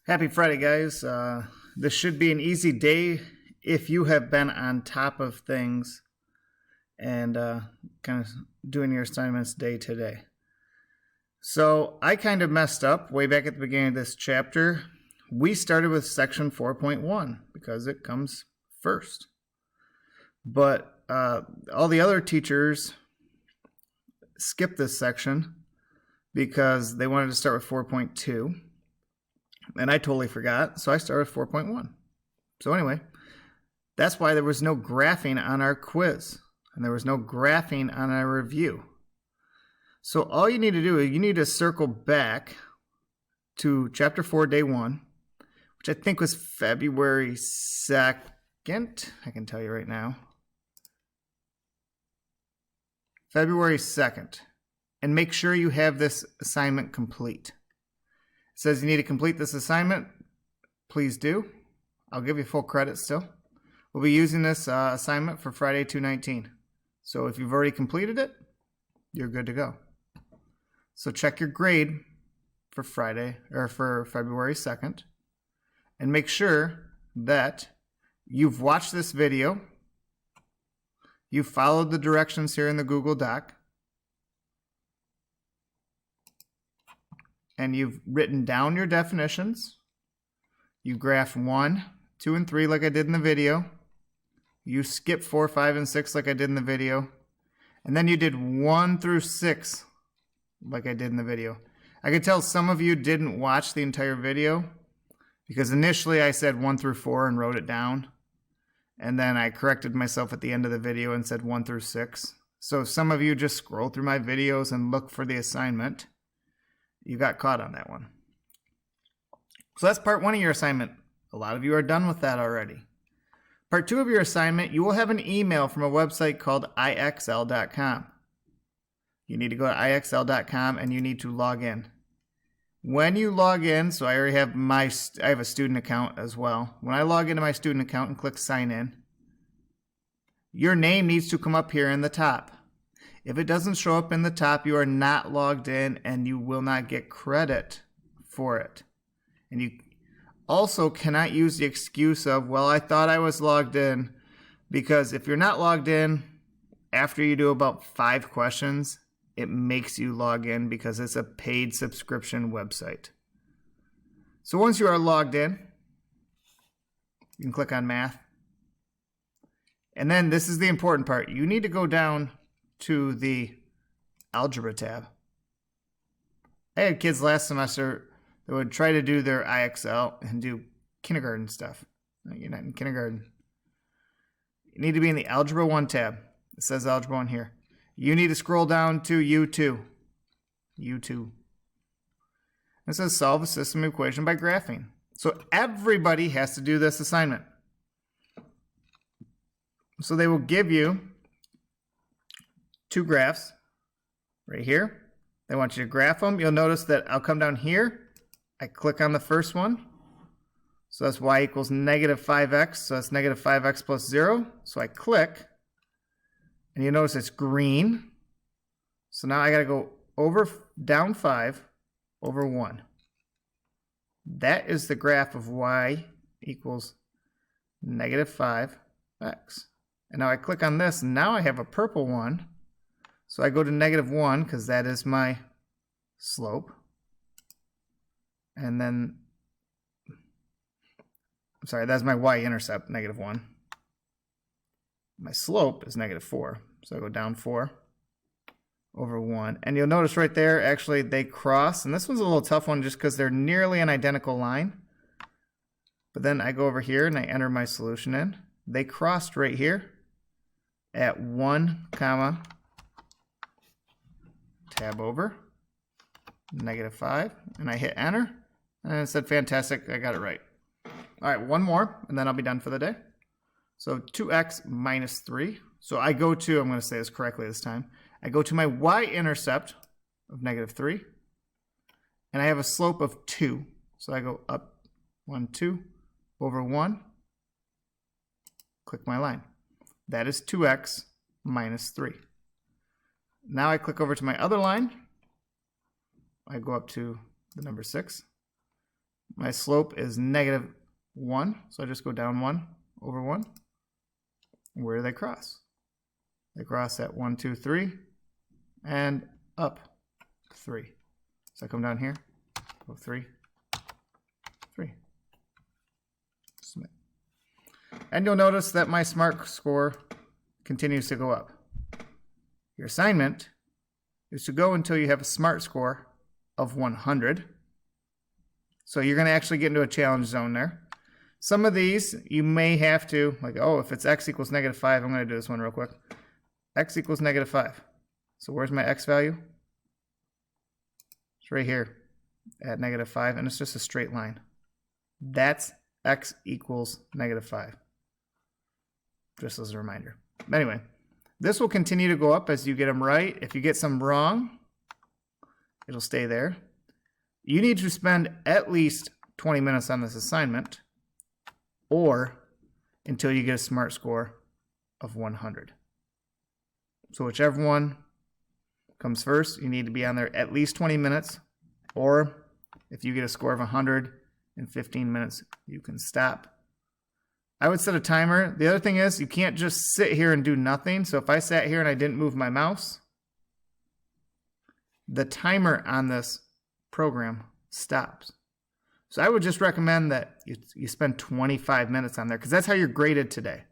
Happy Friday, guys. This should be an easy day if you have been on top of things and kind of doing your assignments day to day. So I kind of messed up way back at the beginning of this chapter. We started with section 4.1 because it comes first. But all the other teachers skipped this section because they wanted to start with 4.2. And I totally forgot, so I started with 4.1. So anyway, that's why there was no graphing on our quiz, and there was no graphing on our review. So all you need to do is you need to circle back to Chapter 4, Day 1, which I think was February 2nd. I can tell you right now. February 2nd. And make sure you have this assignment complete. It says you need to complete this assignment. Please do. I'll give you full credit still. We'll be using this assignment for Friday 2/19. So if you've already completed it, you're good to go. So check your grade for Friday or for February 2nd and make sure that you've watched this video, you followed the directions here in the Google Doc, and you've written down your definitions. You graph 1, 2, and 3 like I did in the video. You skip 4, 5, and 6 like I did in the video. And then you did 1 through 6 like I did in the video. I could tell some of you didn't watch the entire video because initially I said 1 through 4 and wrote it down. And then I corrected myself at the end of the video and said 1 through 6. So some of you just scroll through my videos and look for the assignment. You got caught on that one. So that's part 1 of your assignment. A lot of you are done with that already. Part 2 of your assignment, you will have an email from a website called IXL.com. You need to go to IXL.com and you need to log in. When you log in, so I already have I have a student account as well. When I log into my student account and click sign in, your name needs to come up here in the top. If it doesn't show up in the top, you are not logged in and you will not get credit for it. And you also cannot use the excuse of, well, I thought I was logged in, because if you're not logged in, after you do about 5 questions, it makes you log in because it's a paid subscription website. So once you are logged in, you can click on math. And then this is the important part. You need to go down to the algebra tab. I had kids last semester that would try to do their IXL and do kindergarten stuff. No, you're not in kindergarten. You need to be in the Algebra 1 tab. It says Algebra 1 here. You need to scroll down to U2. U2. It says solve a system equation by graphing. So everybody has to do this assignment. So they will give you 2 graphs right here. They want you to graph them. You'll notice that I'll come down here. I click on the first one. So that's y equals negative 5x. So that's negative 5x plus 0. So I click. And you notice it's green. So now I got to go down 5 over 1. That is the graph of y equals negative 5x. And now I click on this. And now I have a purple one. So I go to negative 1 because that is my slope. And then, I'm sorry, that's my y-intercept, negative 1. My slope is negative 4. So I go down 4 over 1. And you'll notice right there, actually, they cross. And this one's a little tough one just because they're nearly an identical line. But then I go over here and I enter my solution in. They crossed right here at 1, comma, tab over, negative 5, and I hit enter, and it said fantastic, I got it right. All right, one more, and then I'll be done for the day. So 2x minus 3. So I go to, I'm going to say this correctly this time, I go to my y-intercept of negative 3, and I have a slope of 2. So I go up 1, 2, over 1, click my line. That is 2x minus 3. Now I click over to my other line. I go up to the number 6. My slope is -1, so I just go down 1 over 1. Where do they cross? They cross at 1, 2, 3, and up 3. So I come down here, go 3, 3. Submit. And you'll notice that my SMART score continues to go up. Your assignment is to go until you have a SMART score of 100. So you're going to actually get into a challenge zone there. Some of these you may have to, like, oh, if it's x equals -5, I'm going to do this one real quick. X equals -5. So where's my x value? It's right here at -5, and it's just a straight line. That's x equals -5. Just as a reminder. Anyway, this will continue to go up as you get them right. If you get some wrong, it'll stay there. You need to spend at least 20 minutes on this assignment, or until you get a SMART score of 100. So whichever one comes first, you need to be on there at least 20 minutes, or if you get a score of 100 in 15 minutes, you can stop. I would set a timer. The other thing is, you can't just sit here and do nothing. So if I sat here and I didn't move my mouse, the timer on this program stops. So I would just recommend that you spend 25 minutes on there, because that's how you're graded today.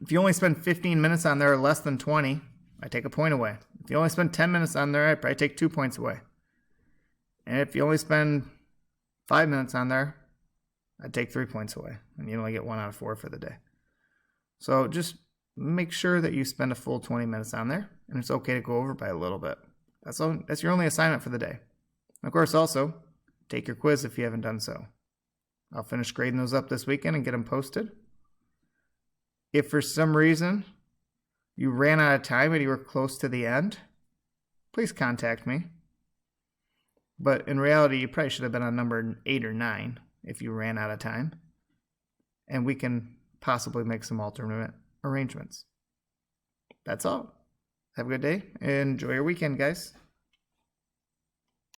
If you only spend 15 minutes on there or less than 20, I take a point away. If you only spend 10 minutes on there, I probably take 2 points away. And if you only spend 5 minutes on there, I'd take 3 points away, and you only get 1 out of 4 for the day. So just make sure that you spend a full 20 minutes on there, and it's okay to go over by a little bit. That's your only assignment for the day. Of course, also, take your quiz if you haven't done so. I'll finish grading those up this weekend and get them posted. If for some reason you ran out of time and you were close to the end, please contact me. But in reality, you probably should have been on number 8 or 9 if you ran out of time. And we can possibly make some alternate arrangements. That's all. Have a good day. Enjoy your weekend, guys.